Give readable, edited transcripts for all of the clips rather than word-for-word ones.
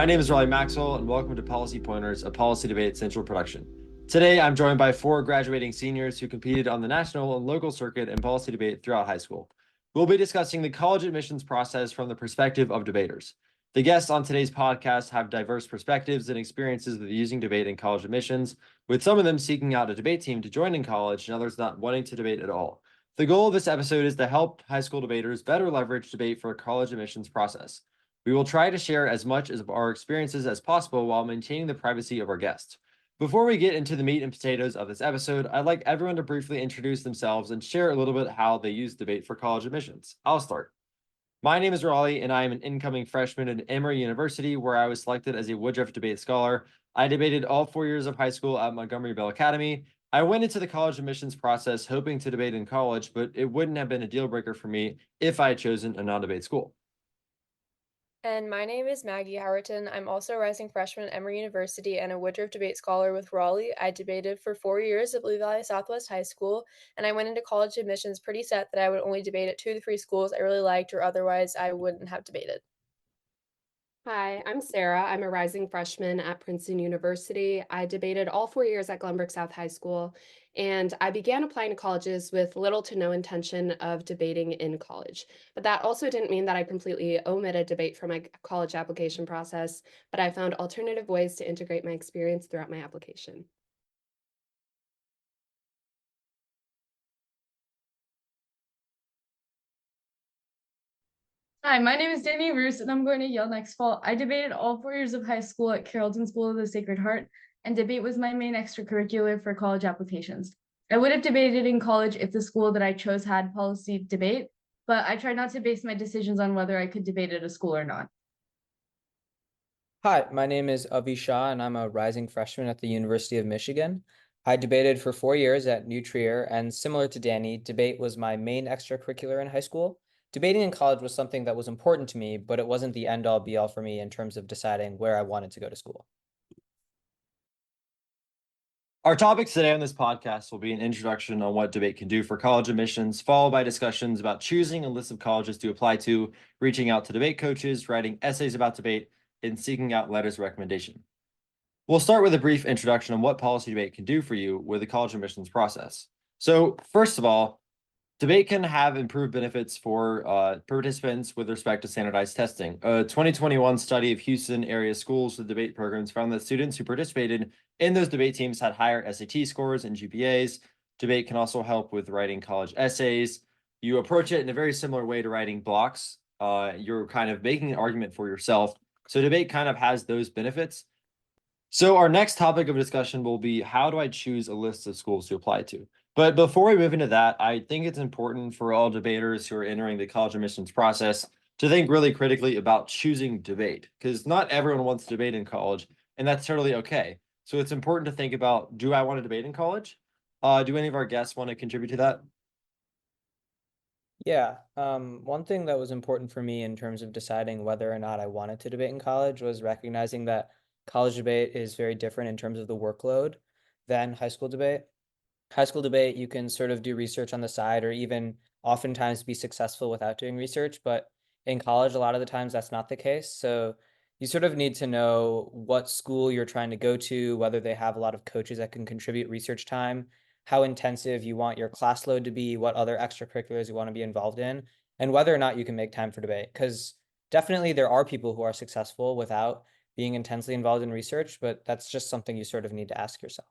My name is Raleigh Maxwell, and welcome to Policy Pointers, a policy debate central production. Today, I'm joined by 4 graduating seniors who competed on the national and local circuit in policy debate throughout high school. We'll be discussing the college admissions process from the perspective of debaters. The guests on today's podcast have diverse perspectives and experiences with using debate in college admissions, with some of them seeking out a debate team to join in college and others not wanting to debate at all. The goal of this episode is to help high school debaters better leverage debate for a college admissions process. We will try to share as much of our experiences as possible while maintaining the privacy of our guests. Before we get into the meat and potatoes of this episode, I'd like everyone to briefly introduce themselves and share a little bit how they use debate for college admissions. I'll start. My name is Raleigh, and I am an incoming freshman at Emory University, where I was selected as a Woodruff Debate Scholar. I debated all 4 years of high school at Montgomery Bell Academy. I went into the college admissions process hoping to debate in college, but it wouldn't have been a deal breaker for me if I had chosen a non-debate school. And my name is Maggie Howerton. I'm also a rising freshman at Emory University and a Woodruff Debate Scholar with Raleigh. I debated for 4 years at Blue Valley Southwest High School, and I went into college admissions pretty set that I would only debate at 2 to 3 schools I really liked, or otherwise I wouldn't have debated. Hi, I'm Sarah. I'm a rising freshman at Princeton University. I debated all 4 years at Glenbrook South High School, and I began applying to colleges with little to no intention of debating in college. But that also didn't mean that I completely omitted debate from my college application process, but I found alternative ways to integrate my experience throughout my application. Hi, my name is Danny Roos, and I'm going to Yale next fall. I debated all 4 years of high school at Carrollton School of the Sacred Heart, and debate was my main extracurricular for college applications. I would have debated in college if the school that I chose had policy debate, but I tried not to base my decisions on whether I could debate at a school or not. Hi, my name is Avi Shah, and I'm a rising freshman at the University of Michigan. I debated for 4 years at New Trier, and similar to Danny, debate was my main extracurricular in high school. Debating in college was something that was important to me, but it wasn't the end all be all for me in terms of deciding where I wanted to go to school. Our topics today on this podcast will be an introduction on what debate can do for college admissions, followed by discussions about choosing a list of colleges to apply to, reaching out to debate coaches, writing essays about debate, and seeking out letters of recommendation. We'll start with a brief introduction on what policy debate can do for you with the college admissions process. So, first of all, debate can have improved benefits for participants with respect to standardized testing. A 2021 study of Houston area schools with debate programs found that students who participated in those debate teams had higher SAT scores and GPAs. Debate can also help with writing college essays. You approach it in a very similar way to writing blocks. You're kind of making an argument for yourself. So debate kind of has those benefits. So our next topic of discussion will be, how do I choose a list of schools to apply to? But before we move into that, I think it's important for all debaters who are entering the college admissions process to think really critically about choosing debate, because not everyone wants to debate in college, and that's totally okay. So it's important to think about, do I want to debate in college? Do any of our guests want to contribute to that? Yeah, one thing that was important for me in terms of deciding whether or not I wanted to debate in college was recognizing that college debate is very different in terms of the workload than high school debate. High school debate, you can sort of do research on the side or even oftentimes be successful without doing research. But in college, a lot of the times that's not the case. So you sort of need to know what school you're trying to go to, whether they have a lot of coaches that can contribute research time, how intensive you want your class load to be, what other extracurriculars you want to be involved in, and whether or not you can make time for debate. Because definitely there are people who are successful without being intensely involved in research, but that's just something you sort of need to ask yourself.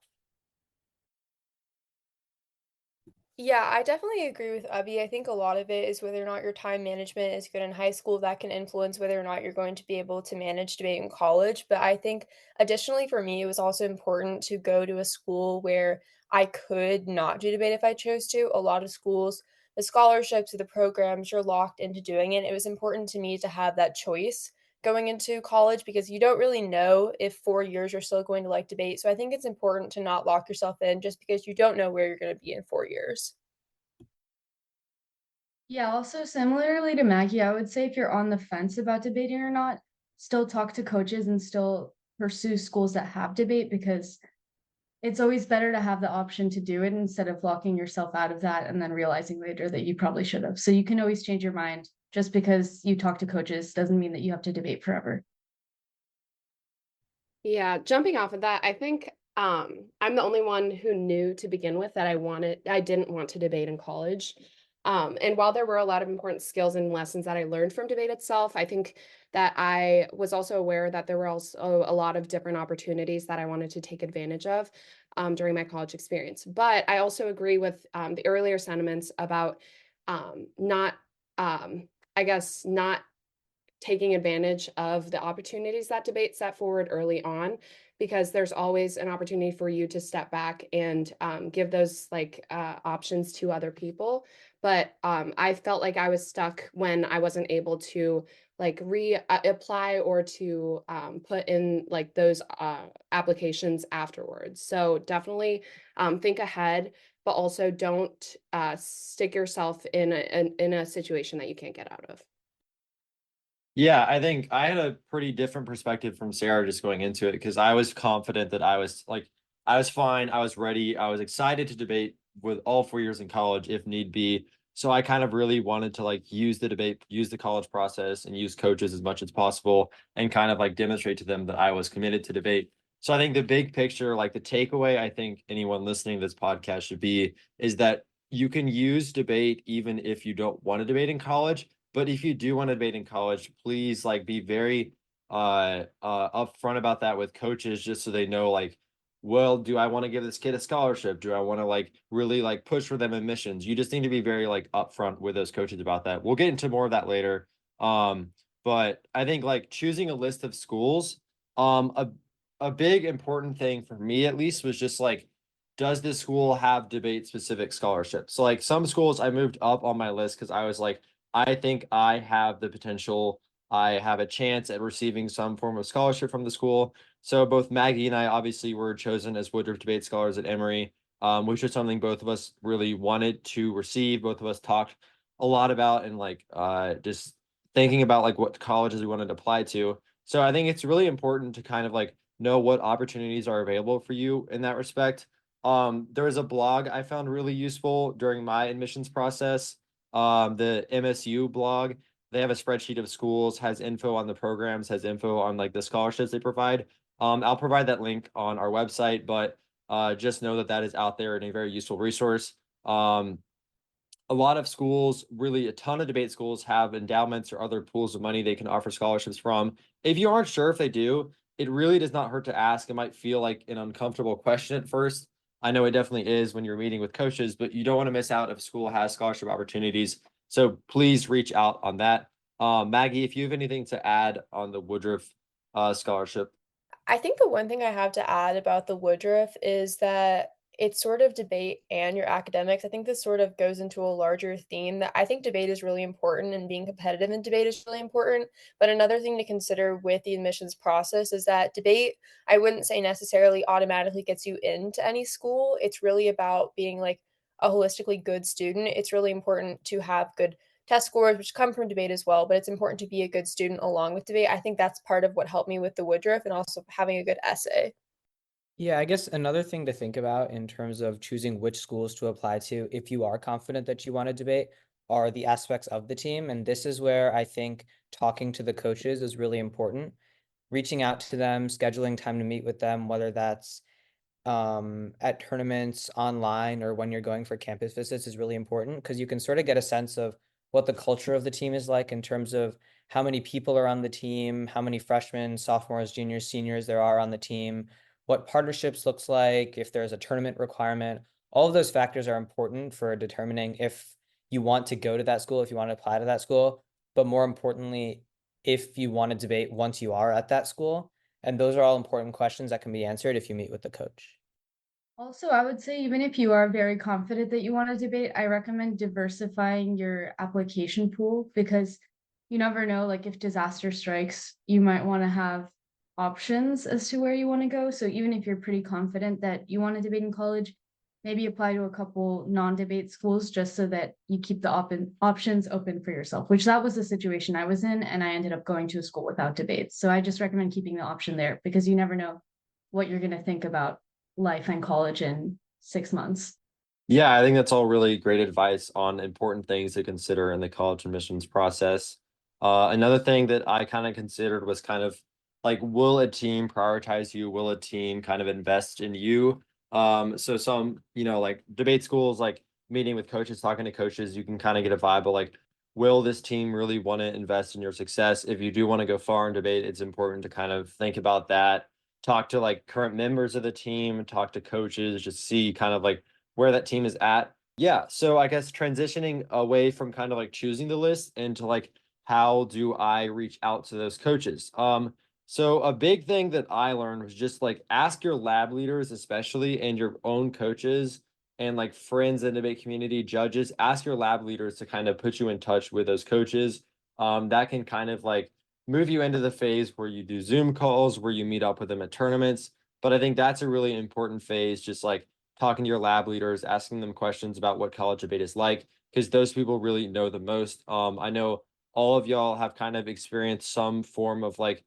Yeah, I definitely agree with Abby. I think a lot of it is whether or not your time management is good in high school. That can influence whether or not you're going to be able to manage debate in college. But I think additionally for me, it was also important to go to a school where I could not do debate if I chose to. A lot of schools, the scholarships or the programs, you're locked into doing it. It was important to me to have that choice going into college because you don't really know if 4 years you're still going to like debate. So I think it's important to not lock yourself in just because you don't know where you're going to be in 4 years. Yeah, also similarly to Maggie, I would say if you're on the fence about debating or not, still talk to coaches and still pursue schools that have debate, because it's always better to have the option to do it instead of locking yourself out of that and then realizing later that you probably should have. So you can always change your mind. Just because you talk to coaches doesn't mean that you have to debate forever. Yeah, jumping off of that, I think I'm the only one who knew to begin with that I didn't want to debate in college. And while there were a lot of important skills and lessons that I learned from debate itself, I think that I was also aware that there were also a lot of different opportunities that I wanted to take advantage of during my college experience. But I also agree with the earlier sentiments about not, I guess, not taking advantage of the opportunities that debate set forward early on, because there's always an opportunity for you to step back and give those options to other people. But I felt like I was stuck when I wasn't able to apply or to put in those applications afterwards. So definitely think ahead, but also don't stick yourself in a situation that you can't get out of. Yeah, I think I had a pretty different perspective from Sarah just going into it because I was confident that I was fine, I was ready, I was excited to debate with all 4 years in college if need be. So I kind of really wanted to use the debate, use the college process, and use coaches as much as possible and kind of demonstrate to them that I was committed to debate. So I think the big picture, the takeaway I think anyone listening to this podcast should be is that you can use debate even if you don't want to debate in college, but if you do want to debate in college, please be very upfront about that with coaches just so they know well, do I want to give this kid a scholarship? Do I want to really push for them admissions? You just need to be very upfront with those coaches about that. We'll get into more of that later. But I think choosing a list of schools, a big important thing for me at least was just does this school have debate specific scholarships? So some schools I moved up on my list because I was I think I have the potential. I have a chance at receiving some form of scholarship from the school. So both Maggie and I obviously were chosen as Woodruff Debate Scholars at Emory, which was something both of us really wanted to receive. Both of us talked a lot about and just thinking about what colleges we wanted to apply to. So I think it's really important to kind of know what opportunities are available for you in that respect. There was a blog I found really useful during my admissions process, the MSU blog. They have a spreadsheet of schools, has info on the programs, has info on the scholarships they provide. I'll provide that link on our website, but just know that that is out there and a very useful resource. A lot of schools, really a ton of debate schools, have endowments or other pools of money they can offer scholarships from. If you aren't sure if they do, it really does not hurt to ask. It might feel like an uncomfortable question at first. I know it definitely is when you're meeting with coaches, but you don't want to miss out if a school has scholarship opportunities. So please reach out on that. Maggie, if you have anything to add on the Woodruff scholarship. I think the one thing I have to add about the Woodruff is that it's sort of debate and your academics. I think this sort of goes into a larger theme that I think debate is really important and being competitive in debate is really important. But another thing to consider with the admissions process is that debate, I wouldn't say necessarily automatically gets you into any school. It's really about being a holistically good student. It's really important to have good test scores, which come from debate as well, but it's important to be a good student along with debate. I think that's part of what helped me with the Woodruff and also having a good essay. Yeah, I guess another thing to think about in terms of choosing which schools to apply to, if you are confident that you want to debate, are the aspects of the team. And this is where I think talking to the coaches is really important. Reaching out to them, scheduling time to meet with them, whether that's at tournaments online or when you're going for campus visits is really important because you can sort of get a sense of what the culture of the team is like in terms of how many people are on the team, how many freshmen, sophomores, juniors, seniors there are on the team, what partnerships looks like, if there's a tournament requirement. All of those factors are important for determining if you want to go to that school, if you want to apply to that school, but more importantly, if you want to debate once you are at that school. And those are all important questions that can be answered if you meet with the coach. Also, I would say even if you are very confident that you want to debate, I recommend diversifying your application pool because you never know, if disaster strikes, you might want to have options as to where you want to go. So even if you're pretty confident that you want to debate in college, maybe apply to a couple non-debate schools just so that you keep the options open for yourself, which that was the situation I was in, and I ended up going to a school without debates. So I just recommend keeping the option there because you never know what you're going to think about life in college in 6 months. Yeah, I think that's all really great advice on important things to consider in the college admissions process. Another thing that I kind of considered was kind of like, will a team prioritize you? Will a team kind of invest in you? So some, like debate schools, like meeting with coaches, talking to coaches, you can kind of get a vibe of like, will this team really want to invest in your success? If you do want to go far in debate, it's important to kind of think about that. Talk to like current members of the team, talk to coaches, just see kind of like where that team is at. Yeah. So I guess transitioning away from kind of like choosing the list into like, how do I reach out to those coaches? So a big thing that I learned was just like ask your lab leaders, especially, and your own coaches and like friends in the debate community, judges, ask your lab leaders to kind of put you in touch with those coaches. That can kind of like move you into the phase where you do Zoom calls, where you meet up with them at tournaments. But I think that's a really important phase, just like talking to your lab leaders, asking them questions about what college debate is like, because those people really know the most. I know all of y'all have kind of experienced some form of like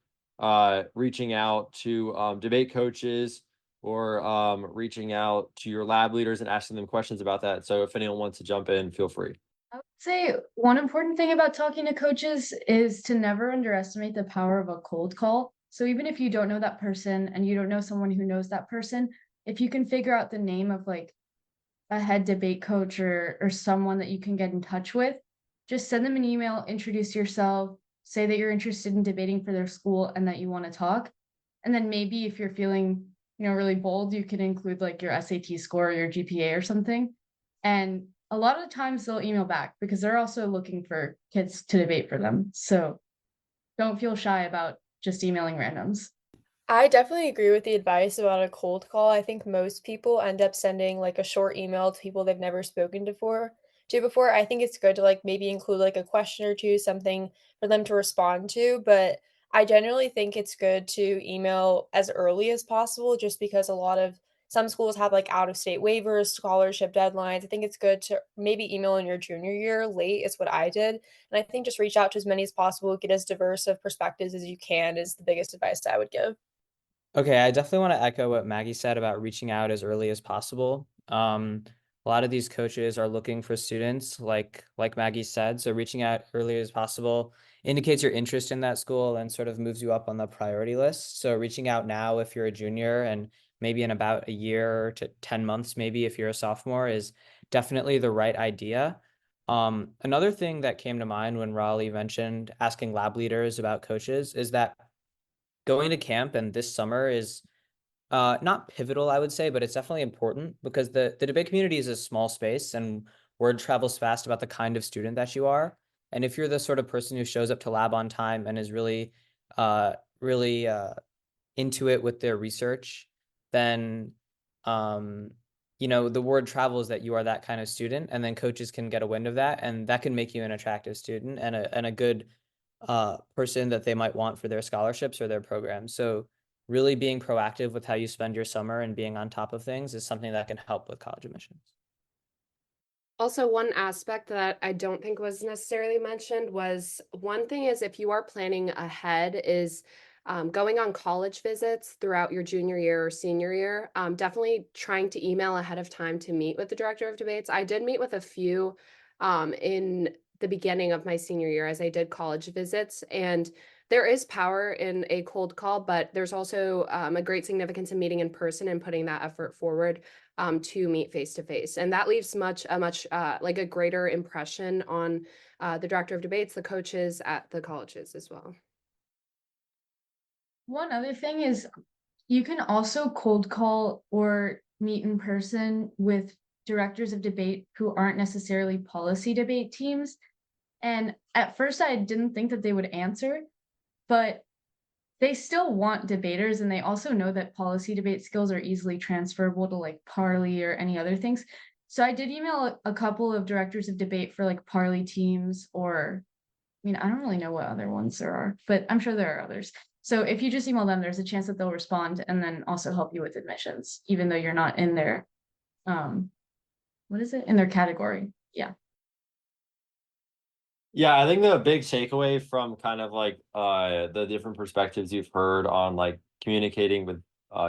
reaching out to debate coaches or reaching out to your lab leaders and asking them questions about that. So if anyone wants to jump in, feel free. I would say one important thing about talking to coaches is to never underestimate the power of a cold call. So even if you don't know that person and you don't know someone who knows that person, if you can figure out the name of like a head debate coach or someone that you can get in touch with, just send them an email, introduce yourself, say that you're interested in debating for their school and that you want to talk. And then maybe if you're feeling, really bold, you can include like your SAT score or your GPA or something. And a lot of the times they'll email back because they're also looking for kids to debate for them. So don't feel shy about just emailing randoms. I definitely agree with the advice about a cold call. I think most people end up sending like a short email to people they've never spoken to before. I think it's good to like maybe include like a question or two, something for them to respond to, but I generally think it's good to email as early as possible just because a lot of some schools have like out of state waivers, scholarship deadlines. I think it's good to maybe email in your junior year late is what I did. And I think just reach out to as many as possible, get as diverse of perspectives as you can is the biggest advice I would give. Okay, I definitely want to echo what Maggie said about reaching out as early as possible. A lot of these coaches are looking for students, like Maggie said, so reaching out early as possible indicates your interest in that school and sort of moves you up on the priority list. So reaching out now if you're a junior and maybe in about a year to 10 months, maybe if you're a sophomore, is definitely the right idea. Another thing that came to mind when Raleigh mentioned asking lab leaders about coaches is that going to camp and this summer is not pivotal, I would say, but it's definitely important because the debate community is a small space and word travels fast about the kind of student that you are. And if you're the sort of person who shows up to lab on time and is really into it with their research, then the word travels that you are that kind of student, and then coaches can get a wind of that, and that can make you an attractive student and a good person that they might want for their scholarships or their programs. So really being proactive with how you spend your summer and being on top of things is something that can help with college admissions. Also, one aspect that I don't think was necessarily mentioned was one thing is if you are planning ahead is going on college visits throughout your junior year or senior year, definitely trying to email ahead of time to meet with the director of debates. I did meet with a few in the beginning of my senior year as I did college visits, and there is power in a cold call, but there's also a great significance in meeting in person and putting that effort forward to meet face to face. And that leaves like a greater impression on the director of debates, the coaches at the colleges as well. One other thing is you can also cold call or meet in person with directors of debate who aren't necessarily policy debate teams. And at first I didn't think that they would answer, but they still want debaters, and they also know that policy debate skills are easily transferable to like Parley or any other things. So I did email a couple of directors of debate for like Parley teams, or I don't really know what other ones there are, but I'm sure there are others. So if you just email them, there's a chance that they'll respond and then also help you with admissions, even though you're not in their in their category. Yeah. Yeah, I think the big takeaway from kind of like the different perspectives you've heard on like communicating with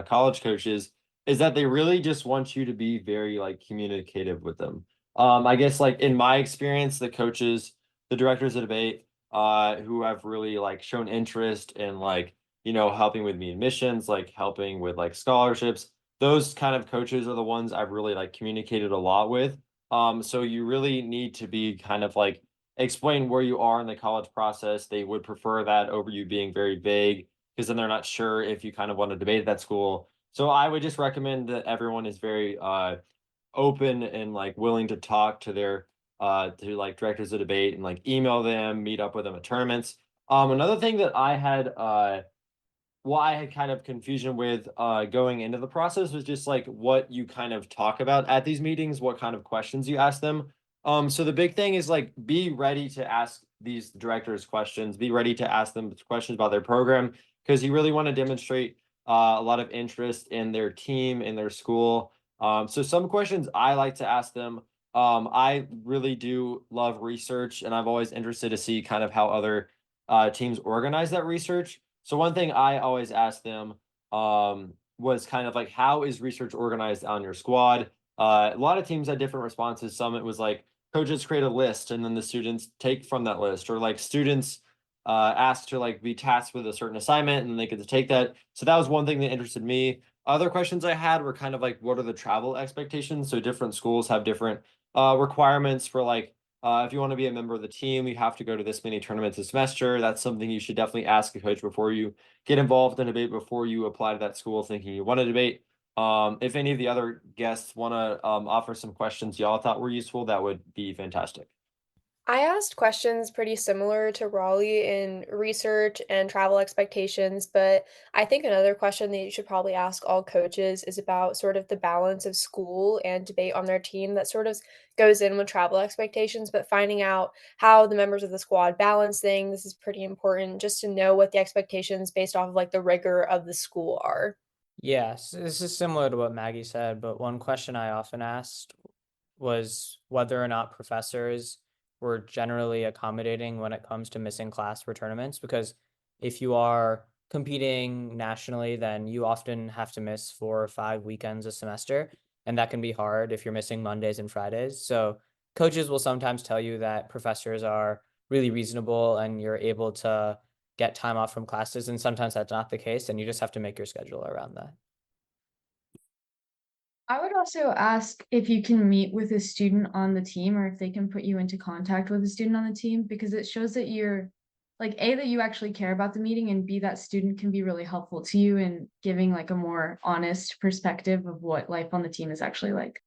college coaches is that they really just want you to be very like communicative with them. I guess like in my experience, the coaches, the directors of debate who have really like shown interest in like helping with me admissions, like helping with like scholarships. Those kind of coaches are the ones I've really like communicated a lot with. So you really need to be kind of like explain where you are in the college process. They would prefer that over you being very vague because then they're not sure if you kind of want to debate at that school. So I would just recommend that everyone is very open and like willing to talk to their to like directors of debate and like email them, meet up with them at tournaments. Another thing that I had kind of confusion with going into the process was just like what you kind of talk about at these meetings, what kind of questions you ask them. So the big thing is like be ready to ask these directors questions, be ready to ask them questions about their program because you really want to demonstrate a lot of interest in their team, in their school. So some questions I like to ask them. I really do love research, and I'm always interested to see kind of how other teams organize that research. So one thing I always ask them was kind of like, how is research organized on your squad? A lot of teams had different responses. Some it was like coaches create a list and then the students take from that list, or like students asked to like be tasked with a certain assignment and then they get to take that. So that was one thing that interested me. Other questions I had were kind of like, what are the travel expectations? So different schools have different requirements for like if you want to be a member of the team, you have to go to this many tournaments a semester. That's something you should definitely ask a coach before you get involved in a debate, before you apply to that school thinking you want to debate. If any of the other guests want to offer some questions y'all thought were useful, that would be fantastic. I asked questions pretty similar to Raleigh in research and travel expectations, but I think another question that you should probably ask all coaches is about sort of the balance of school and debate on their team that sort of goes in with travel expectations, but finding out how the members of the squad balance things is pretty important just to know what the expectations based off of like the rigor of the school are. Yes, this is similar to what Maggie said, but one question I often asked was whether or not professors were generally accommodating when it comes to missing class for tournaments. Because if you are competing nationally, then you often have to miss 4 or 5 weekends a semester. And that can be hard if you're missing Mondays and Fridays. So coaches will sometimes tell you that professors are really reasonable and you're able to get time off from classes. And sometimes that's not the case. And you just have to make your schedule around that. I would also ask if you can meet with a student on the team or if they can put you into contact with a student on the team because it shows that you're like A, that you actually care about the meeting, and B, that student can be really helpful to you in giving like a more honest perspective of what life on the team is actually like.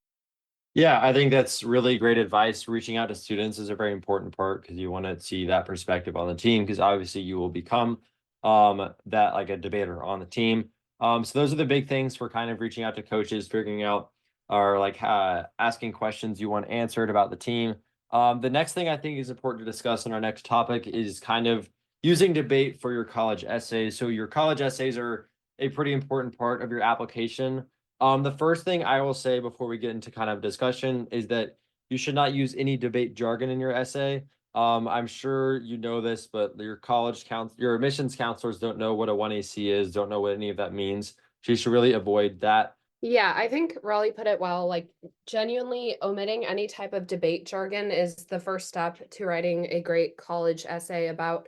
Yeah, I think that's really great advice. Reaching out to students is a very important part because you want to see that perspective on the team because obviously you will become that like a debater on the team. So those are the big things for kind of reaching out to coaches, figuring out or like asking questions you want answered about the team. The next thing I think is important to discuss in our next topic is kind of using debate for your college essays. So your college essays are a pretty important part of your application. The first thing I will say before we get into kind of discussion is that you should not use any debate jargon in your essay. I'm sure you know this, but your admissions counselors don't know what a 1AC is, don't know what any of that means. So you should really avoid that. Yeah, I think Raleigh put it well. Like, genuinely omitting any type of debate jargon is the first step to writing a great college essay about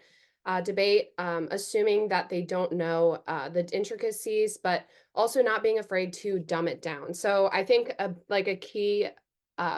debate, assuming that they don't know the intricacies, but also not being afraid to dumb it down. So I think a key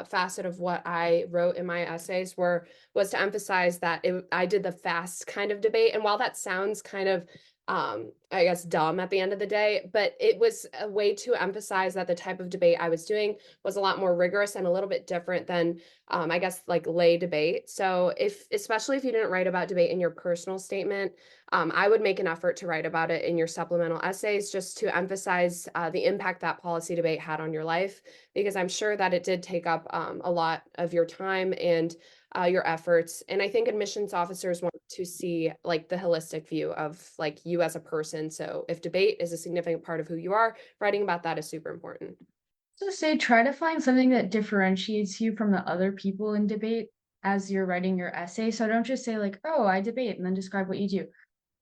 facet of what I wrote in my essays was to emphasize that I did the fast kind of debate. And while that sounds kind of I guess dumb at the end of the day, but it was a way to emphasize that the type of debate I was doing was a lot more rigorous and a little bit different than I guess like lay debate. So especially if you didn't write about debate in your personal statement, I would make an effort to write about it in your supplemental essays just to emphasize the impact that policy debate had on your life, because I'm sure that it did take up a lot of your time and your efforts. And I think admissions officers want to see like the holistic view of like you as a person. So if debate is a significant part of who you are, writing about that is super important. So say try to find something that differentiates you from the other people in debate as you're writing your essay. So don't just say like, oh, I debate and then describe what you do.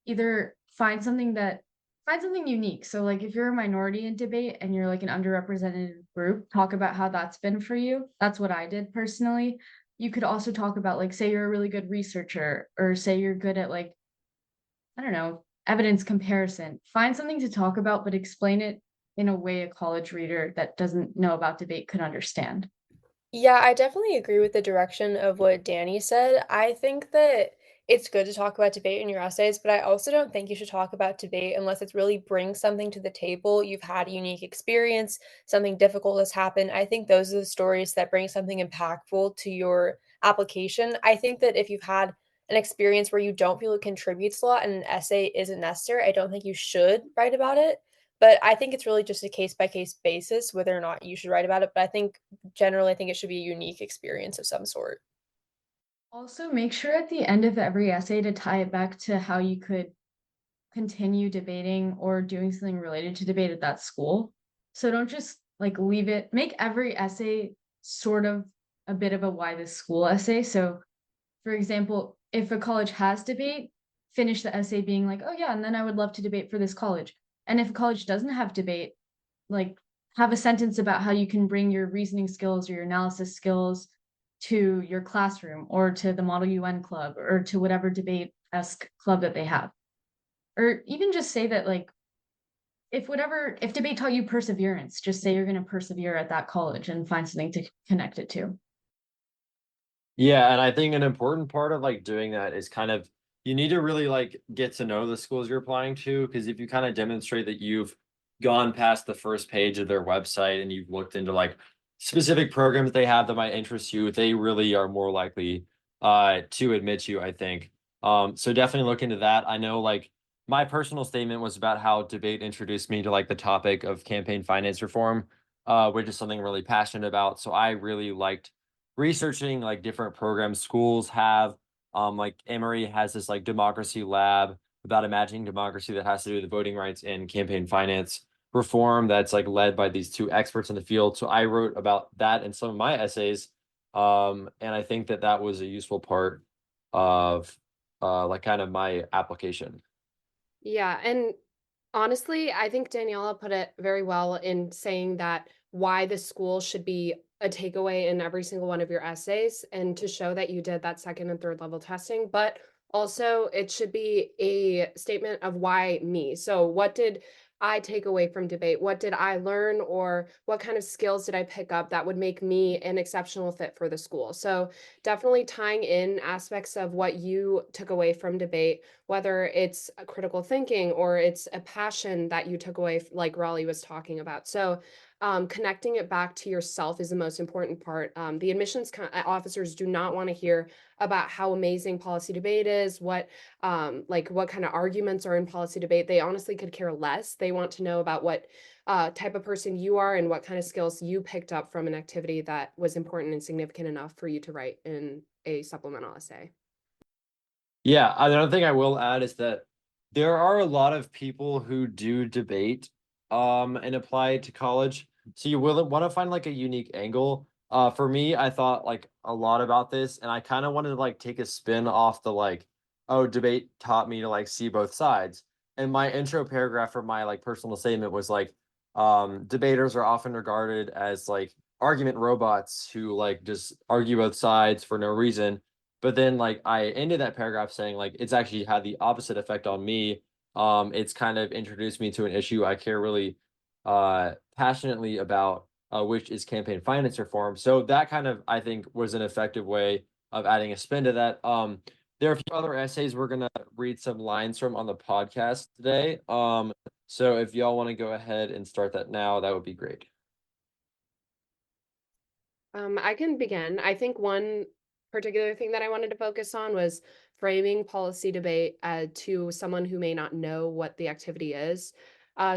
Either find something unique. So like if you're a minority in debate and you're like an underrepresented group, talk about how that's been for you. That's what I did personally. You could also talk about like say you're a really good researcher or say you're good at like I don't know, evidence comparison. Find something to talk about, but explain it in a way a college reader that doesn't know about debate could understand. Yeah, I definitely agree with the direction of what Danny said. I think that it's good to talk about debate in your essays, but I also don't think you should talk about debate unless it's really brings something to the table. You've had a unique experience, something difficult has happened. I think those are the stories that bring something impactful to your application. I think that if you've had an experience where you don't feel it contributes a lot and an essay isn't necessary, I don't think you should write about it. But I think it's really just a case by case basis whether or not you should write about it. But I think generally, I think it should be a unique experience of some sort. Also, make sure at the end of every essay to tie it back to how you could continue debating or doing something related to debate at that school. So don't just like leave it, make every essay sort of a bit of a why this school essay. So, for example, if a college has debate, finish the essay being like, oh yeah, and then I would love to debate for this college. And if a college doesn't have debate, like have a sentence about how you can bring your reasoning skills or your analysis skills to your classroom or to the Model UN club or to whatever debate-esque club that they have. Or even just say that like if debate taught you perseverance, just say you're going to persevere at that college and find something to connect it to. Yeah, and I think an important part of like doing that is kind of you need to really like get to know the schools you're applying to, because if you kind of demonstrate that you've gone past the first page of their website and you've looked into like specific programs they have that might interest you, they really are more likely to admit you, I think. So definitely look into that. I know like my personal statement was about how debate introduced me to like the topic of campaign finance reform, which is something I'm really passionate about. So I really liked researching like different programs schools have. Like Emory has this like democracy lab about imagining democracy that has to do with voting rights and campaign finance reform that's like led by these two experts in the field. So I wrote about that in some of my essays. And I think that that was a useful part of like kind of my application. Yeah, and honestly, I think Daniela put it very well in saying that why the school should be a takeaway in every single one of your essays and to show that you did that second and third level testing, but also it should be a statement of why me. So what did I take away from debate? What did I learn or what kind of skills did I pick up that would make me an exceptional fit for the school? So definitely tying in aspects of what you took away from debate, whether it's a critical thinking or it's a passion that you took away, like Raleigh was talking about. So connecting it back to yourself is the most important part. The admissions officers do not want to hear about how amazing policy debate is, like what kind of arguments are in policy debate. They honestly could care less. They want to know about what type of person you are and what kind of skills you picked up from an activity that was important and significant enough for you to write in a supplemental essay. Yeah, another thing I will add is that there are a lot of people who do debate and apply to college. So you will want to find like a unique angle. For me, I thought like a lot about this and I kind of wanted to like take a spin off the like, oh, debate taught me to like see both sides. And my intro paragraph for my like personal statement was like, debaters are often regarded as like argument robots who like just argue both sides for no reason. But then like I ended that paragraph saying like it's actually had the opposite effect on me. It's kind of introduced me to an issue I care really passionately about, which is campaign finance reform. So that kind of I think was an effective way of adding a spin to that. There are a few other essays we're gonna read some lines from on the podcast today. So if y'all want to go ahead and start that now, that would be great. I can begin. I think one particular thing that I wanted to focus on was framing policy debate to someone who may not know what the activity is.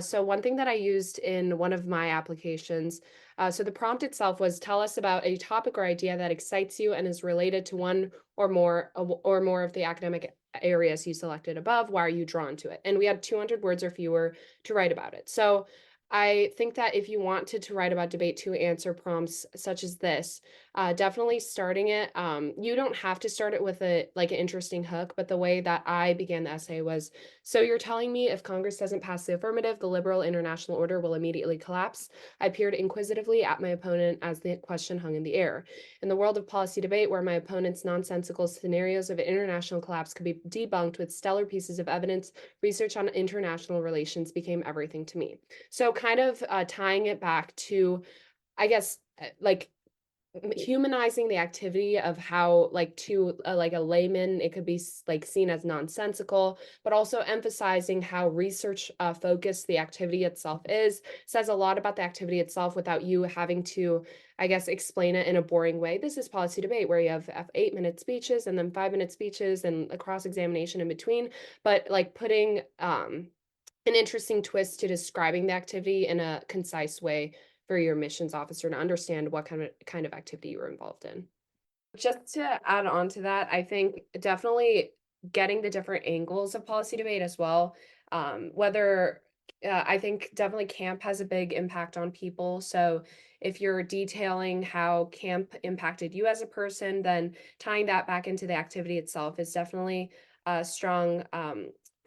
So one thing that I used in one of my applications, so the prompt itself was tell us about a topic or idea that excites you and is related to one or more of the academic areas you selected above. Why are you drawn to it? And we had 200 words or fewer to write about it. So I think that if you wanted to write about debate to answer prompts such as this, Definitely starting it. You don't have to start it with a like an interesting hook, but the way that I began the essay was, so you're telling me if Congress doesn't pass the affirmative, the liberal international order will immediately collapse. I peered inquisitively at my opponent as the question hung in the air. In the world of policy debate, where my opponent's nonsensical scenarios of international collapse could be debunked with stellar pieces of evidence, research on international relations became everything to me. So kind of tying it back to, I guess, like humanizing the activity of how like to like a layman it could be like seen as nonsensical, but also emphasizing how research focused the activity itself is, says a lot about the activity itself without you having to, I guess, explain it in a boring way. This is policy debate where you have 8-minute speeches and then 5-minute speeches and a cross-examination in between, but like putting an interesting twist to describing the activity in a concise way for your missions officer to understand what kind of activity you were involved in. Just to add on to that, I think definitely getting the different angles of policy debate as well. Whether I think definitely camp has a big impact on people. So if you're detailing how camp impacted you as a person, then tying that back into the activity itself is definitely a strong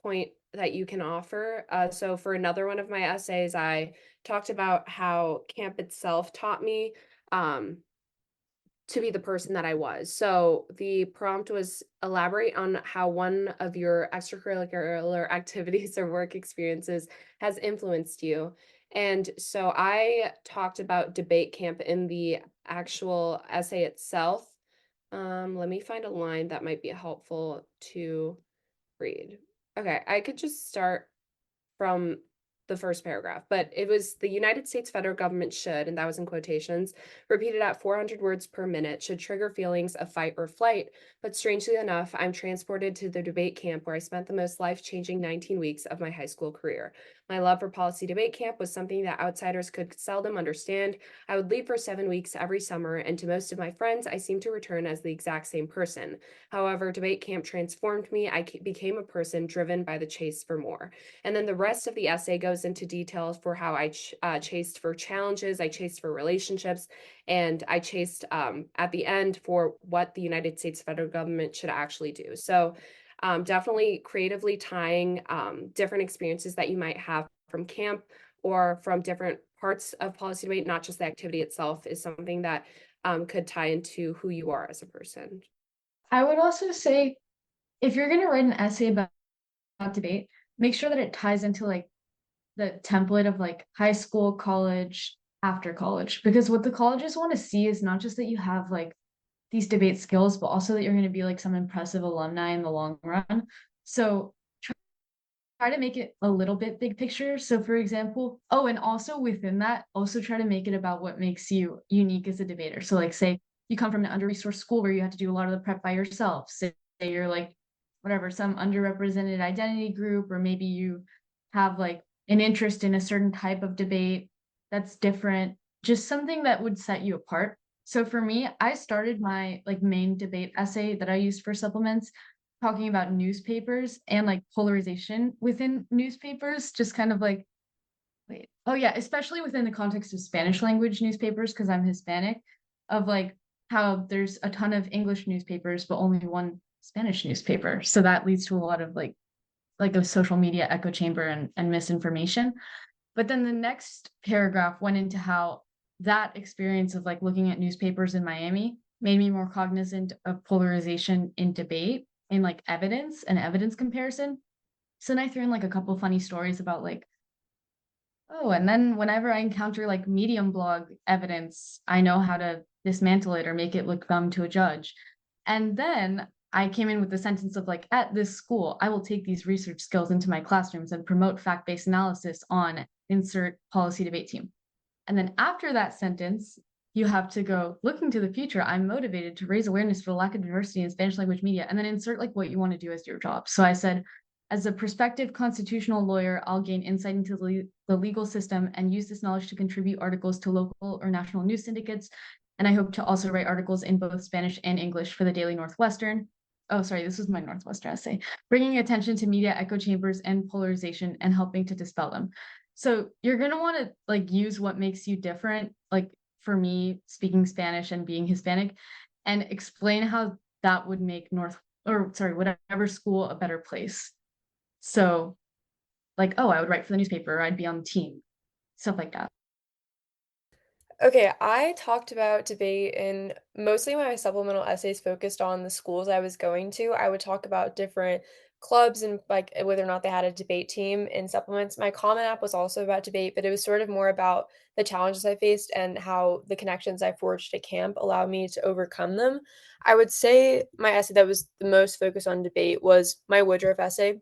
point that you can offer. So for another one of my essays, I talked about how camp itself taught me to be the person that I was. So the prompt was elaborate on how one of your extracurricular activities or work experiences has influenced you. And so I talked about debate camp in the actual essay itself. Let me find a line that might be helpful to read. Okay, I could just start from the first paragraph, but it was the United States federal government should, and that was in quotations, repeated at 400 words per minute, should trigger feelings of fight or flight. But strangely enough, I'm transported to the debate camp where I spent the most life-changing 19 weeks of my high school career. My love for policy debate camp was something that outsiders could seldom understand. I would leave for 7 weeks every summer, and to most of my friends, I seemed to return as the exact same person. However, debate camp transformed me. I became a person driven by the chase for more. And then the rest of the essay goes into details for how I chased for challenges, I chased for relationships, and I chased at the end for what the United States federal government should actually do. So definitely creatively tying different experiences that you might have from camp or from different parts of policy debate, not just the activity itself, is something that could tie into who you are as a person. I would also say if you're going to write an essay about debate, make sure that it ties into like the template of like high school, college, after college, because what the colleges want to see is not just that you have like these debate skills, but also that you're going to be like some impressive alumni in the long run. So try to make it a little bit big picture. So for example, oh, and also within that, also try to make it about what makes you unique as a debater. So like say you come from an under-resourced school where you have to do a lot of the prep by yourself. Say you're like whatever, some underrepresented identity group, or maybe you have like an interest in a certain type of debate that's different, just something that would set you apart. So for me, I started my like main debate essay that I used for supplements talking about newspapers and like polarization within newspapers, just kind of like, wait, oh yeah, especially within the context of Spanish language newspapers, because I'm Hispanic, of like how there's a ton of English newspapers, but only one Spanish newspaper. So that leads to a lot of like a social media echo chamber and misinformation. But then the next paragraph went into how that experience of like looking at newspapers in Miami made me more cognizant of polarization in debate and like evidence and evidence comparison. So then I threw in like a couple funny stories about like, oh, and then whenever I encounter like Medium blog evidence, I know how to dismantle it or make it look dumb to a judge. And then I came in with the sentence of like, at this school, I will take these research skills into my classrooms and promote fact-based analysis on insert policy debate team. And then after that sentence, you have to go looking to the future. I'm motivated to raise awareness for the lack of diversity in Spanish language media, and then insert like what you want to do as your job. So I said, as a prospective constitutional lawyer, I'll gain insight into the legal system and use this knowledge to contribute articles to local or national news syndicates. And I hope to also write articles in both Spanish and English for the Daily Northwestern. Oh, sorry, this was my Northwestern essay. Bringing attention to media echo chambers and polarization and helping to dispel them. So you're going to want to like use what makes you different, like for me speaking Spanish and being Hispanic, and explain how that would make whatever school a better place. So like, oh, I would write for the newspaper, I'd be on the team, stuff like that. Okay, I talked about debate and mostly my supplemental essays focused on the schools I was going to. I would talk about different clubs and like whether or not they had a debate team in supplements. My Common App was also about debate, but it was sort of more about the challenges I faced and how the connections I forged at camp allowed me to overcome them. I would say my essay that was the most focused on debate was my Woodruff essay.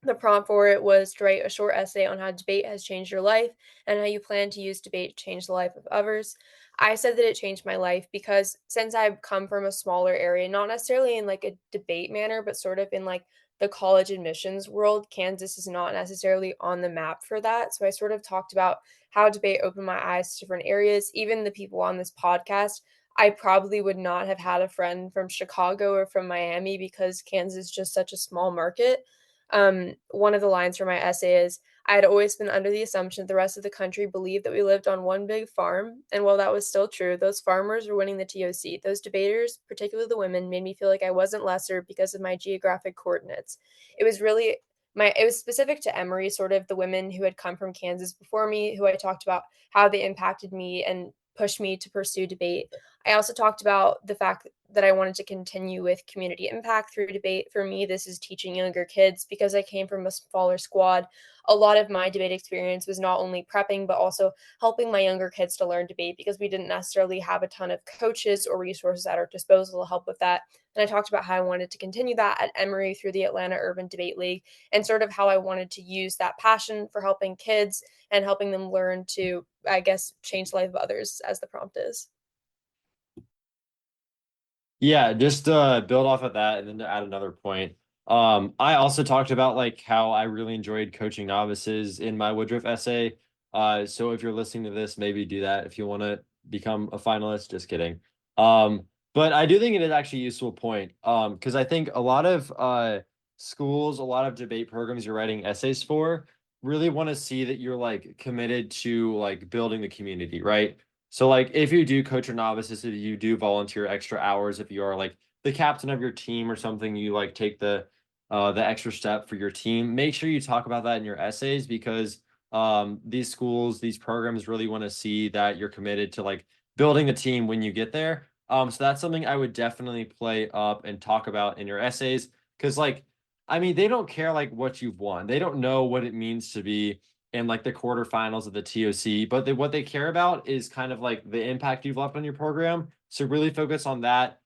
The prompt for it was to write a short essay on how debate has changed your life and how you plan to use debate to change the life of others. I said that it changed my life because since I've come from a smaller area, not necessarily in like a debate manner, but sort of in like the college admissions world, Kansas is not necessarily on the map for that. So I sort of talked about how debate opened my eyes to different areas. Even the people on this podcast, I probably would not have had a friend from Chicago or from Miami because Kansas is just such a small market. One of the lines from my essay is, I had always been under the assumption that the rest of the country believed that we lived on one big farm. And while that was still true, those farmers were winning the TOC. Those debaters, particularly the women, made me feel like I wasn't lesser because of my geographic coordinates. It was really it was specific to Emory, sort of the women who had come from Kansas before me, who I talked about how they impacted me and pushed me to pursue debate. I also talked about the fact that I wanted to continue with community impact through debate. For me, this is teaching younger kids because I came from a smaller squad. A lot of my debate experience was not only prepping, but also helping my younger kids to learn debate because we didn't necessarily have a ton of coaches or resources at our disposal to help with that. And I talked about how I wanted to continue that at Emory through the Atlanta Urban Debate League and sort of how I wanted to use that passion for helping kids and helping them learn to, I guess, change the life of others, as the prompt is. Yeah, just build off of that and then to add another point. I also talked about like how I really enjoyed coaching novices in my Woodruff essay. So if you're listening to this, maybe do that if you want to become a finalist. Just kidding. But I do think it is actually a useful point. Because I think a lot of schools, a lot of debate programs you're writing essays for really want to see that you're like committed to like building the community, right? So like if you do coach your novices, if you do volunteer extra hours, if you are like the captain of your team or something, you like take the extra step for your team, make sure you talk about that in your essays because these schools, these programs really want to see that you're committed to like building a team when you get there. So that's something I would definitely play up and talk about in your essays because like I mean they don't care like what you've won. They don't know what it means to be in like the quarterfinals of the TOC, but what they care about is kind of like the impact you've left on your program. So really focus on that,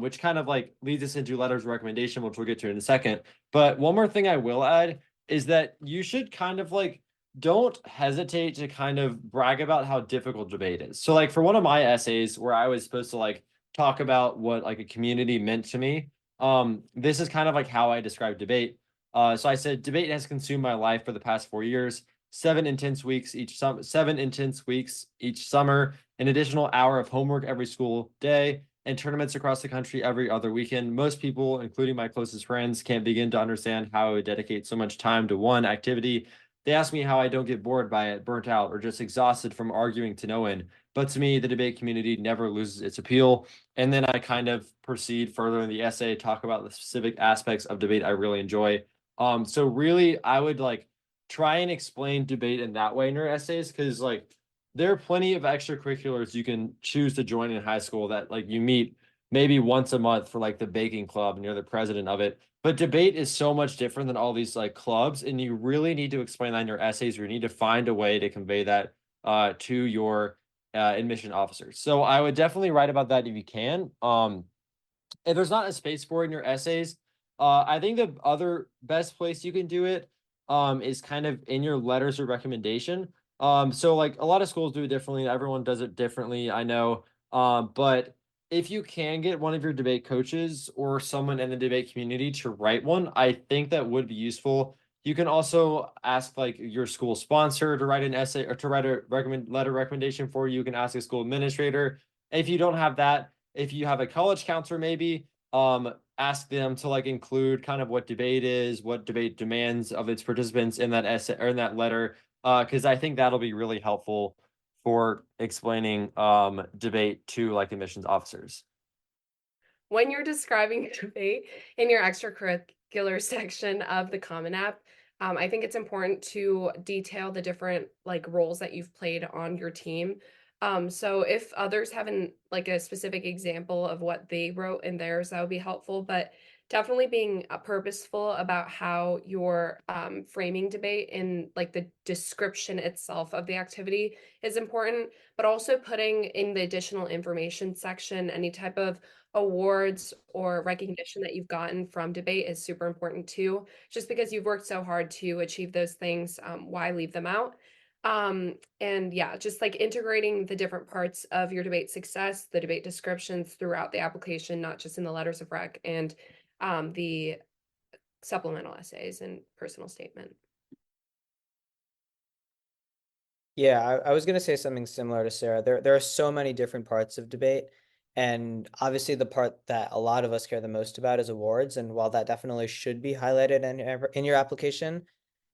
which kind of like leads us into letters of recommendation, which we'll get to in a second. But one more thing I will add is that you should kind of like don't hesitate to kind of brag about how difficult debate is. So like for one of my essays where I was supposed to like talk about what like a community meant to me, this is kind of like how I describe debate. So I said debate has consumed my life for the past 4 years. 7 intense weeks each summer, an additional hour of homework every school day, and tournaments across the country every other weekend. Most people, including my closest friends, can't begin to understand how I would dedicate so much time to one activity. They ask me how I don't get bored by it, burnt out, or just exhausted from arguing to no end. But to me, the debate community never loses its appeal. And then I kind of proceed further in the essay, talk about the specific aspects of debate I really enjoy. So really, I would like try and explain debate in that way in your essays because like there are plenty of extracurriculars you can choose to join in high school that like you meet maybe once a month for like the baking club and you're the president of it, but debate is so much different than all these like clubs and you really need to explain that in your essays or you need to find a way to convey that to your admission officers. So I would definitely write about that if you can. If there's not a space for it in your essays, I think the other best place you can do it is kind of in your letters of recommendation. So like a lot of schools do it differently. Everyone does it differently, I know. But if you can get one of your debate coaches or someone in the debate community to write one, I think that would be useful. You can also ask like your school sponsor to write an essay or to write a letter recommendation for you. You can ask a school administrator. If you don't have that, if you have a college counselor, maybe ask them to like include kind of what debate is, what debate demands of its participants in that essay or in that letter, because I think that'll be really helpful for explaining debate to like admissions officers? When you're describing debate in your extracurricular section of the Common App, I think it's important to detail the different like roles that you've played on your team. So if others have like a specific example of what they wrote in theirs, that would be helpful. But definitely being purposeful about how you're framing debate in like the description itself of the activity is important, but also putting in the additional information section any type of awards or recognition that you've gotten from debate is super important too. Just because you've worked so hard to achieve those things, why leave them out? And yeah, just like integrating the different parts of your debate success, the debate descriptions throughout the application, not just in the letters of rec and the supplemental essays and personal statement. Yeah, I was gonna say something similar to Sarah. There are so many different parts of debate, and obviously the part that a lot of us care the most about is awards. And while that definitely should be highlighted in your application,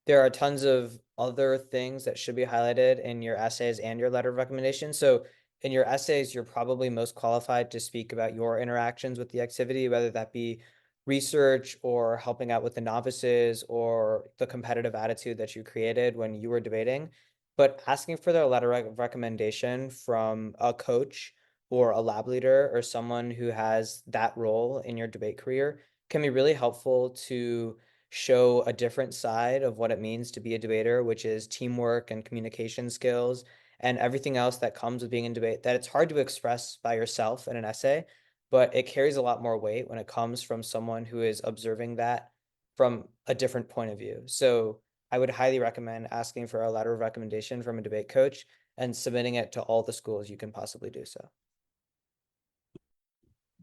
there are tons of other things that should be highlighted in your essays and your letter of recommendation. So in your essays, you're probably most qualified to speak about your interactions with the activity, whether that be research or helping out with the novices or the competitive attitude that you created when you were debating. But asking for their letter of recommendation from a coach or a lab leader or someone who has that role in your debate career can be really helpful to show a different side of what it means to be a debater, which is teamwork and communication skills and everything else that comes with being in debate that it's hard to express by yourself in an essay, but it carries a lot more weight when it comes from someone who is observing that from a different point of view. So I would highly recommend asking for a letter of recommendation from a debate coach and submitting it to all the schools you can possibly do so.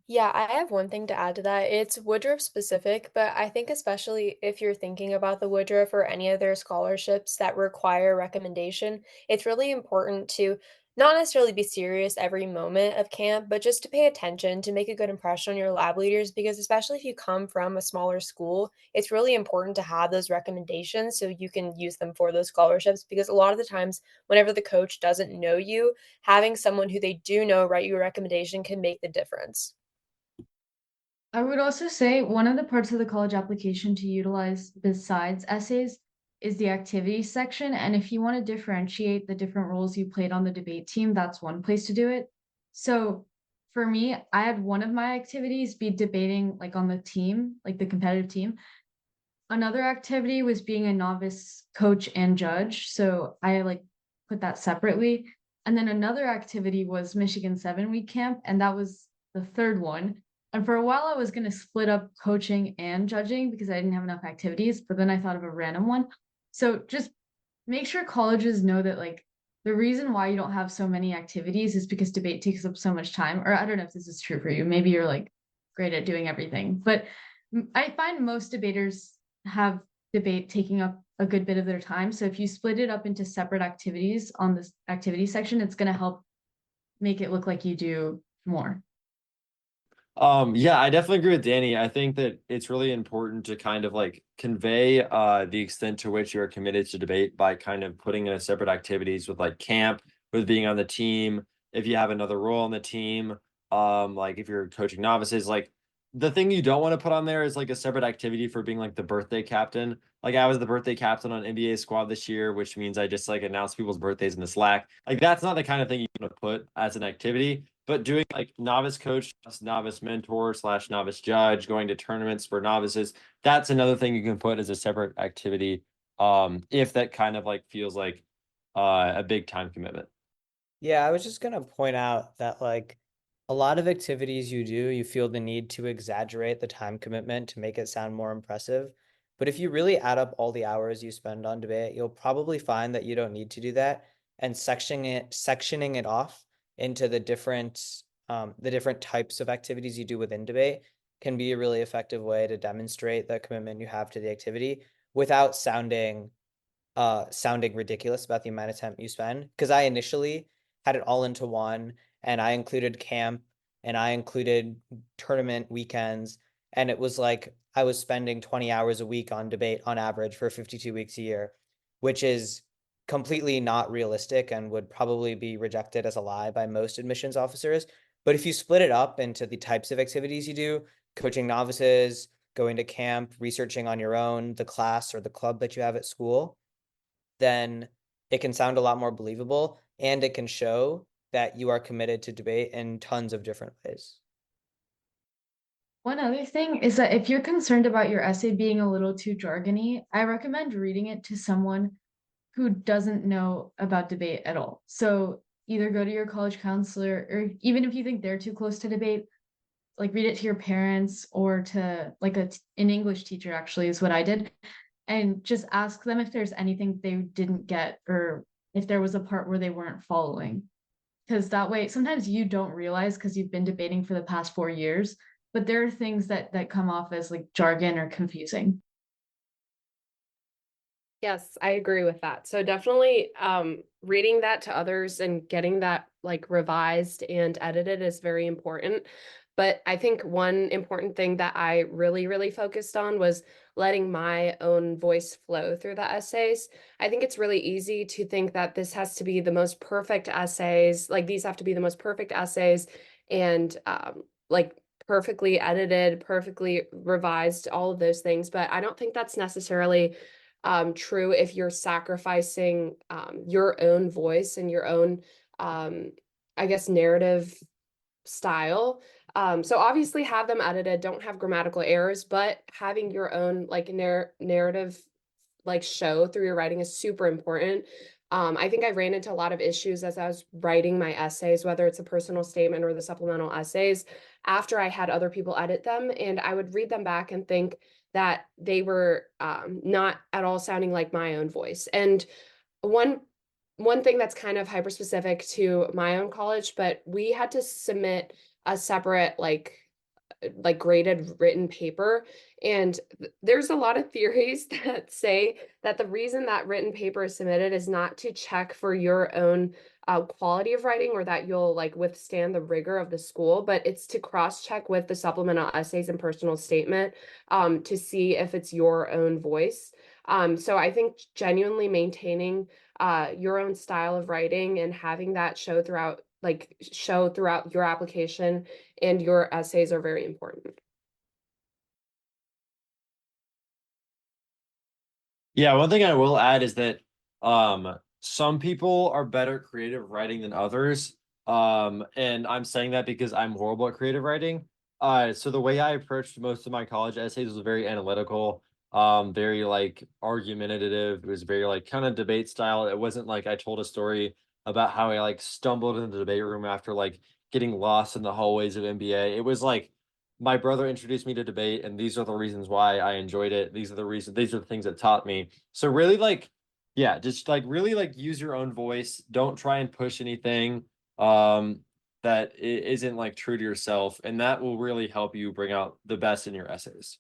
Yeah, I have one thing to add to that. It's Woodruff specific, but I think especially if you're thinking about the Woodruff or any other scholarships that require recommendation, it's really important to not necessarily be serious every moment of camp, but just to pay attention to make a good impression on your lab leaders, because especially if you come from a smaller school, it's really important to have those recommendations so you can use them for those scholarships. Because a lot of the times, whenever the coach doesn't know you, having someone who they do know write you a recommendation can make the difference. I would also say one of the parts of the college application to utilize besides essays is the activities section. And if you want to differentiate the different roles you played on the debate team, that's one place to do it. So for me, I had one of my activities be debating like on the team, like the competitive team. Another activity was being a novice coach and judge. So I like put that separately. And then another activity was Michigan 7-week camp, and that was the third one. And for a while, I was going to split up coaching and judging because I didn't have enough activities, but then I thought of a random one. So just make sure colleges know that like the reason why you don't have so many activities is because debate takes up so much time. Or I don't know if this is true for you. Maybe you're like great at doing everything, but I find most debaters have debate taking up a good bit of their time. So if you split it up into separate activities on this activity section, it's going to help make it look like you do more. Yeah, I definitely agree with Danny. I think that it's really important to kind of like convey the extent to which you're committed to debate by kind of putting in a separate activities with like camp, with being on the team, if you have another role on the team, like if you're coaching novices, like the thing you don't want to put on there is like a separate activity for being like the birthday captain. Like I was the birthday captain on NBA squad this year, which means I just like announce people's birthdays in the Slack. Like that's not the kind of thing you want to put as an activity. But doing like novice coach, novice mentor / novice judge, going to tournaments for novices, that's another thing you can put as a separate activity. If that kind of like feels like a big time commitment. Yeah, I was just gonna point out that like a lot of activities you do, you feel the need to exaggerate the time commitment to make it sound more impressive. But if you really add up all the hours you spend on debate, you'll probably find that you don't need to do that. And sectioning it off into the different types of activities you do within debate can be a really effective way to demonstrate the commitment you have to the activity without sounding ridiculous about the amount of time you spend. Because I initially had it all into one, and I included camp and I included tournament weekends, and it was like I was spending 20 hours a week on debate on average for 52 weeks a year, which is completely not realistic and would probably be rejected as a lie by most admissions officers. But if you split it up into the types of activities you do, coaching novices, going to camp, researching on your own, the class or the club that you have at school, then it can sound a lot more believable and it can show that you are committed to debate in tons of different ways. One other thing is that if you're concerned about your essay being a little too jargony, I recommend reading it to someone who doesn't know about debate at all. So either go to your college counselor, or even if you think they're too close to debate, like read it to your parents or to like an English teacher, actually, is what I did. And just ask them if there's anything they didn't get or if there was a part where they weren't following. Because that way, sometimes you don't realize because you've been debating for the past 4 years, but there are things that come off as like jargon or confusing. Yes, I agree with that. So definitely reading that to others and getting that like revised and edited is very important. But I think one important thing that I really, really focused on was letting my own voice flow through the essays. I think it's really easy to think that this has to be the most perfect essays, like these have to be the most perfect essays and like perfectly edited, perfectly revised, all of those things. But I don't think that's necessarily true if you're sacrificing your own voice and your own, I guess, narrative style. So obviously have them edited, don't have grammatical errors, but having your own like narrative like show through your writing is super important. I think I ran into a lot of issues as I was writing my essays, whether it's a personal statement or the supplemental essays, after I had other people edit them, and I would read them back and think that they were not at all sounding like my own voice. And one one thing that's kind of hyper specific to my own college, but we had to submit a separate like graded written paper. And there's a lot of theories that say that the reason that written paper is submitted is not to check for your own quality of writing or that you'll like withstand the rigor of the school, but it's to cross check with the supplemental essays and personal statement to see if it's your own voice. So I think genuinely maintaining your own style of writing and having that show throughout your application and your essays are very important. Yeah, one thing I will add is that some people are better at creative writing than others. And I'm saying that because I'm horrible at creative writing. So the way I approached most of my college essays was very analytical, very like argumentative. It was very like kind of debate style. It wasn't like I told a story about how I like stumbled into the debate room after like getting lost in the hallways of MBA. It was like my brother introduced me to debate, and these are the reasons why I enjoyed it. These are the things that taught me. So really like, yeah, just like really like use your own voice. Don't try and push anything that isn't like true to yourself, and that will really help you bring out the best in your essays.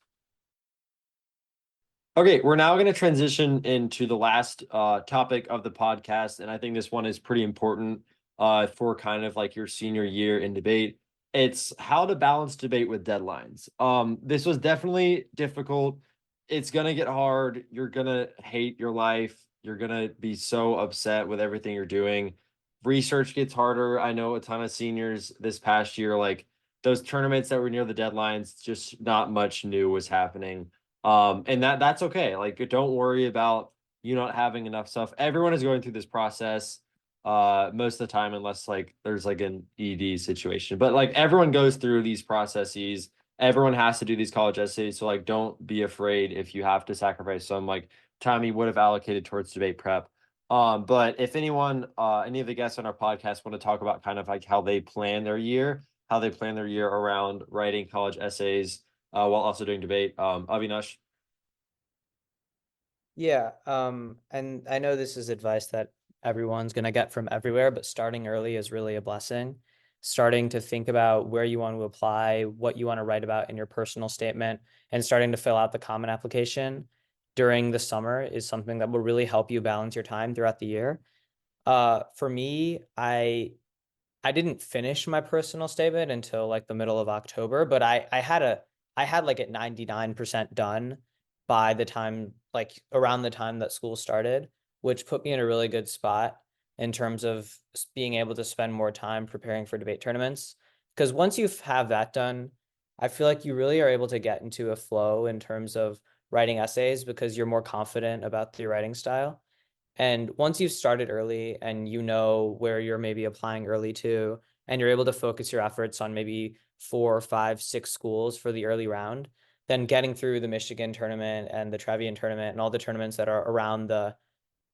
Okay, we're now going to transition into the last topic of the podcast, and I think this one is pretty important for kind of like your senior year in debate. It's how to balance debate with deadlines. This was definitely difficult. It's gonna get hard. You're gonna hate your life. You're gonna be so upset with everything you're doing. Research gets harder. I know a ton of seniors this past year, like those tournaments that were near the deadlines, just not much new was happening. And that's okay. Like, don't worry about you not having enough stuff. Everyone is going through this process most of the time, unless like there's like an ED situation. But like everyone goes through these processes. Everyone has to do these college essays. So like don't be afraid if you have to sacrifice some like time you would have allocated towards debate prep. But if anyone, any of the guests on our podcast want to talk about kind of like how they plan their year, around writing college essays, while also doing debate, Avinash. Yeah, and I know this is advice that everyone's going to get from everywhere, but starting early is really a blessing. Starting to think about where you want to apply, what you want to write about in your personal statement, and starting to fill out the common application during the summer is something that will really help you balance your time throughout the year. For me, I didn't finish my personal statement until like the middle of October, but I had like it 99% done by the time like around the time that school started, which put me in a really good spot in terms of being able to spend more time preparing for debate tournaments. Because once you have that done, I feel like you really are able to get into a flow in terms of writing essays because you're more confident about your writing style. And once you've started early and you know where you're maybe applying early to, and you're able to focus your efforts on maybe 4, 5, 6 schools for the early round, then getting through the Michigan tournament and the Trevian tournament and all the tournaments that are around the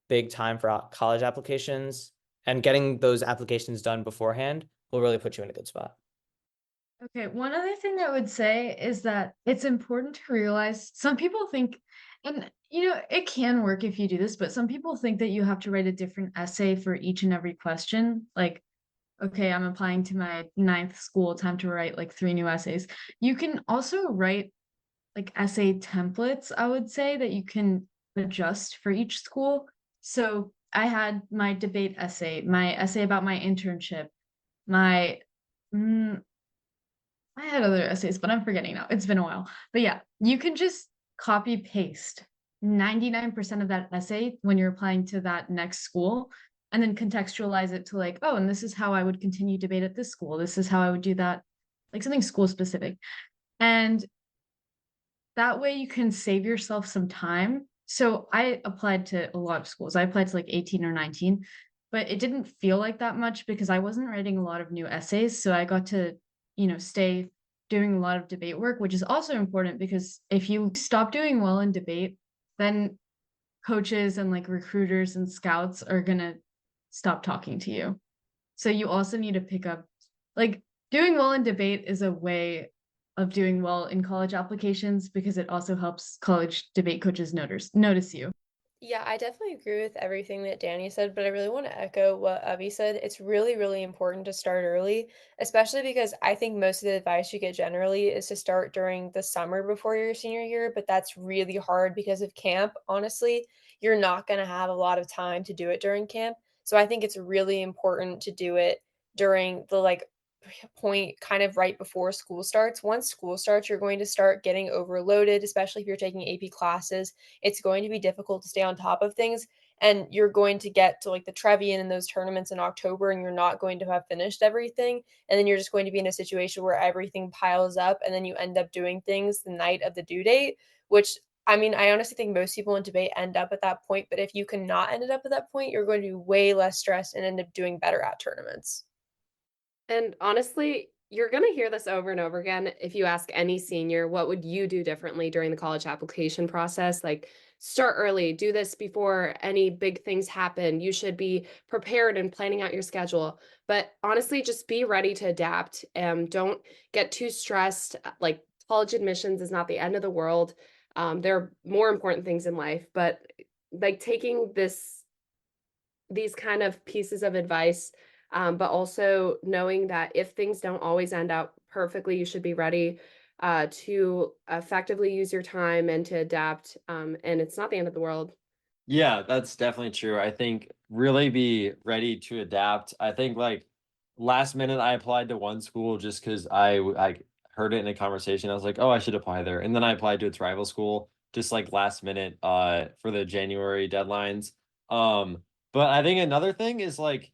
big time for college applications and getting those applications done beforehand will really put you in a good spot. Okay, one other thing I would say is that it's important to realize some people think, and it can work if you do this, but some people think that you have to write a different essay for each and every question. Like, okay, I'm applying to my 9th school, time to write like 3 new essays. You can also write like essay templates, I would say, that you can adjust for each school. So I had my debate essay, my essay about my internship, my I had other essays, but I'm forgetting now. It's been a while. But yeah, you can just copy paste 99% of that essay when you're applying to that next school and then contextualize it to like, oh, and this is how I would continue debate at this school. This is how I would do that, like something school specific. And that way you can save yourself some time. So I applied to a lot of schools. I applied to like 18 or 19, but it didn't feel like that much because I wasn't writing a lot of new essays. So I got to, stay doing a lot of debate work, which is also important because if you stop doing well in debate, then coaches and like recruiters and scouts are going to stop talking to you. So you also need to pick up, like, doing well in debate is a way of doing well in college applications because it also helps college debate coaches notice you. Yeah, I definitely agree with everything that Danny said, but I really want to echo what Avi said. It's really, really important to start early, especially because I think most of the advice you get generally is to start during the summer before your senior year, but that's really hard because of camp. Honestly, you're not going to have a lot of time to do it during camp. So I think it's really important to do it during the point kind of right before school starts. Once school starts, you're going to start getting overloaded, especially if you're taking AP classes. It's going to be difficult to stay on top of things. And you're going to get to like the Trevian and those tournaments in October, and you're not going to have finished everything. And then you're just going to be in a situation where everything piles up, and then you end up doing things the night of the due date, which I mean, I honestly think most people in debate end up at that point. But if you cannot end up at that point, you're going to be way less stressed and end up doing better at tournaments. And honestly, you're going to hear this over and over again. If you ask any senior, what would you do differently during the college application process? Like, start early, do this before any big things happen. You should be prepared and planning out your schedule. But honestly, just be ready to adapt. Don't get too stressed. Like, college admissions is not the end of the world. There are more important things in life, but like taking these kind of pieces of advice, but also knowing that if things don't always end out perfectly, you should be ready to effectively use your time and to adapt. And it's not the end of the world. Yeah, that's definitely true. I think really be ready to adapt. I think like last minute I applied to one school just because I heard it in a conversation. I was like, oh, I should apply there. And then I applied to its rival school just like last minute for the January deadlines. But I think another thing is like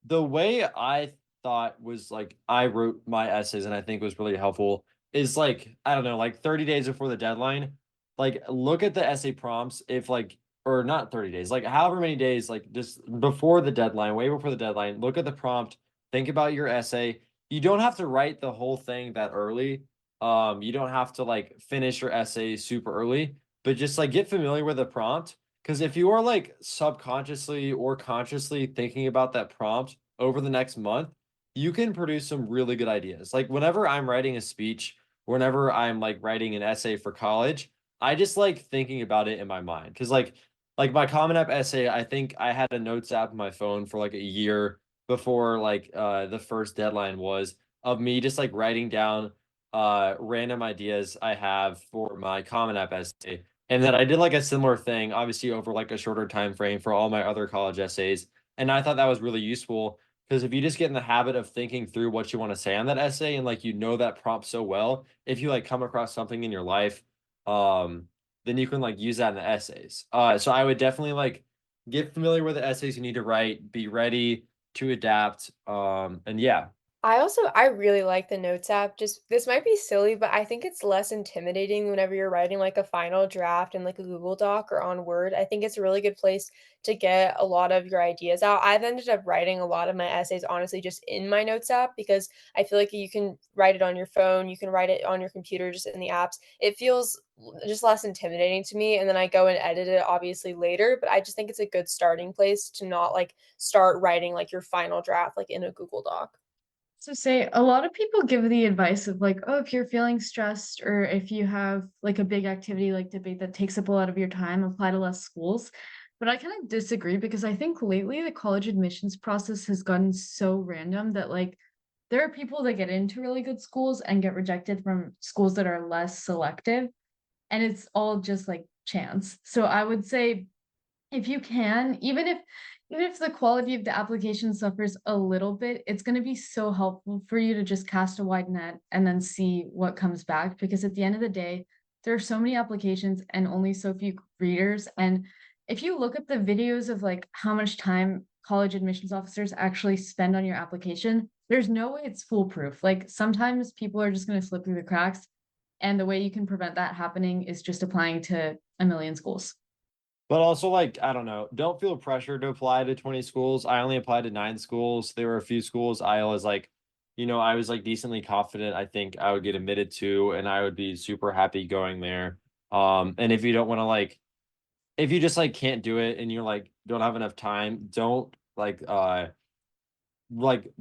the way I thought was like I wrote my essays and I think was really helpful is like I don't know, like 30 days before the deadline, like look at the essay prompts if like or not 30 days, like however many days, like just before the deadline, way before the deadline, look at the prompt, think about your essay. You don't have to write the whole thing that early. You don't have to like finish your essay super early, but just like get familiar with the prompt. Because if you are like subconsciously or consciously thinking about that prompt over the next month, you can produce some really good ideas. Like whenever I'm writing a speech, whenever I'm like writing an essay for college, I just like thinking about it in my mind. Because like my Common App essay, I think I had a notes app on my phone for like a year before like the first deadline was of me just like writing down random ideas I have for my Common App essay. And then I did like a similar thing, obviously over like a shorter time frame for all my other college essays. And I thought that was really useful because if you just get in the habit of thinking through what you want to say on that essay and like that prompt so well, if you like come across something in your life, then you can like use that in the essays. So I would definitely like get familiar with the essays you need to write, be ready to adapt. And yeah, I really like the Notes app. Just this might be silly, but I think it's less intimidating whenever you're writing like a final draft in like a Google Doc or on Word. I think it's a really good place to get a lot of your ideas out. I've ended up writing a lot of my essays honestly just in my Notes app because I feel like you can write it on your phone, you can write it on your computer just in the apps. It feels just less intimidating to me, and then I go and edit it obviously later, but I just think it's a good starting place to not like start writing like your final draft like in a Google Doc. So say a lot of people give the advice of like, oh, if you're feeling stressed or if you have like a big activity like debate that takes up a lot of your time, apply to less schools. But I kind of disagree because I think lately the college admissions process has gotten so random that like there are people that get into really good schools and get rejected from schools that are less selective. And it's all just like chance. So I would say if you can, even if the quality of the application suffers a little bit, it's going to be so helpful for you to just cast a wide net and then see what comes back. Because at the end of the day, there are so many applications and only so few readers. And if you look at the videos of like how much time college admissions officers actually spend on your application, there's no way it's foolproof. Like sometimes people are just going to slip through the cracks. And the way you can prevent that happening is just applying to a million schools. but also like, I don't know, don't feel pressure to apply to 20 schools. I only applied to 9 schools. There were a few schools I was like, I was like decently confident I think I would get admitted to, and I would be super happy going there. And if you don't want to like, if you just like can't do it and you're like don't have enough time, don't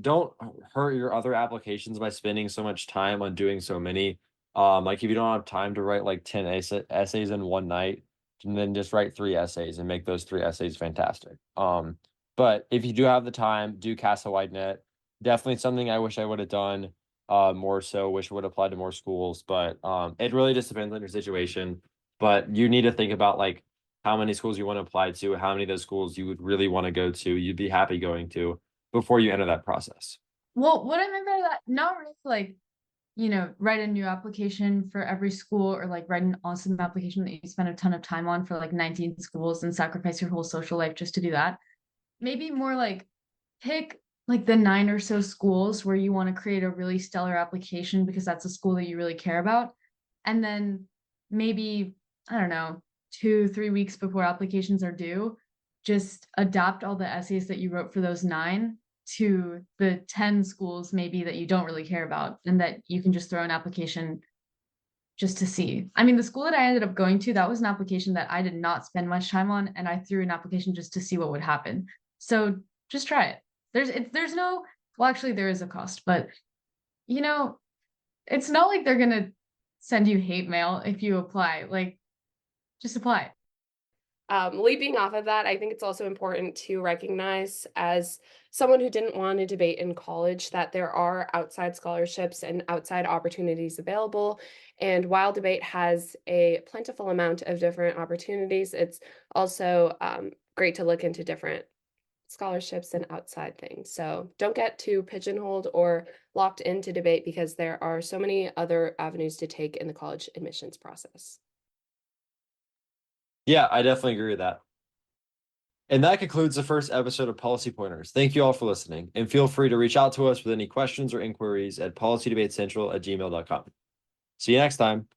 don't hurt your other applications by spending so much time on doing so many. Like if you don't have time to write like 10 essays in one night, and then just write 3 essays and make those 3 essays fantastic. But if you do have the time, do cast a wide net. Definitely something I wish I would have done more so, wish I would have applied to more schools, but it really just depends on your situation. But you need to think about like how many schools you want to apply to, how many of those schools you would really want to go to, you'd be happy going to before you enter that process. Well, what I meant by that, not really like, write a new application for every school or like write an awesome application that you spend a ton of time on for like 19 schools and sacrifice your whole social life just to do that. Maybe more like pick like the 9 or so schools where you want to create a really stellar application because that's a school that you really care about. And then maybe, I don't know, 2, 3 weeks before applications are due, just adapt all the essays that you wrote for those 9 to the 10 schools maybe that you don't really care about and that you can just throw an application just to see. I mean, the school that I ended up going to, that was an application that I did not spend much time on, and I threw an application just to see what would happen. So just try it. There's no, well, actually there is a cost, but it's not like they're gonna send you hate mail if you apply. Like, just apply. Leaping off of that, I think it's also important to recognize as someone who didn't want to debate in college that there are outside scholarships and outside opportunities available. And while debate has a plentiful amount of different opportunities, it's also great to look into different scholarships and outside things. So don't get too pigeonholed or locked into debate because there are so many other avenues to take in the college admissions process. Yeah, I definitely agree with that. And that concludes the first episode of Policy Pointers. Thank you all for listening, and feel free to reach out to us with any questions or inquiries at policydebatecentral@gmail.com. See you next time.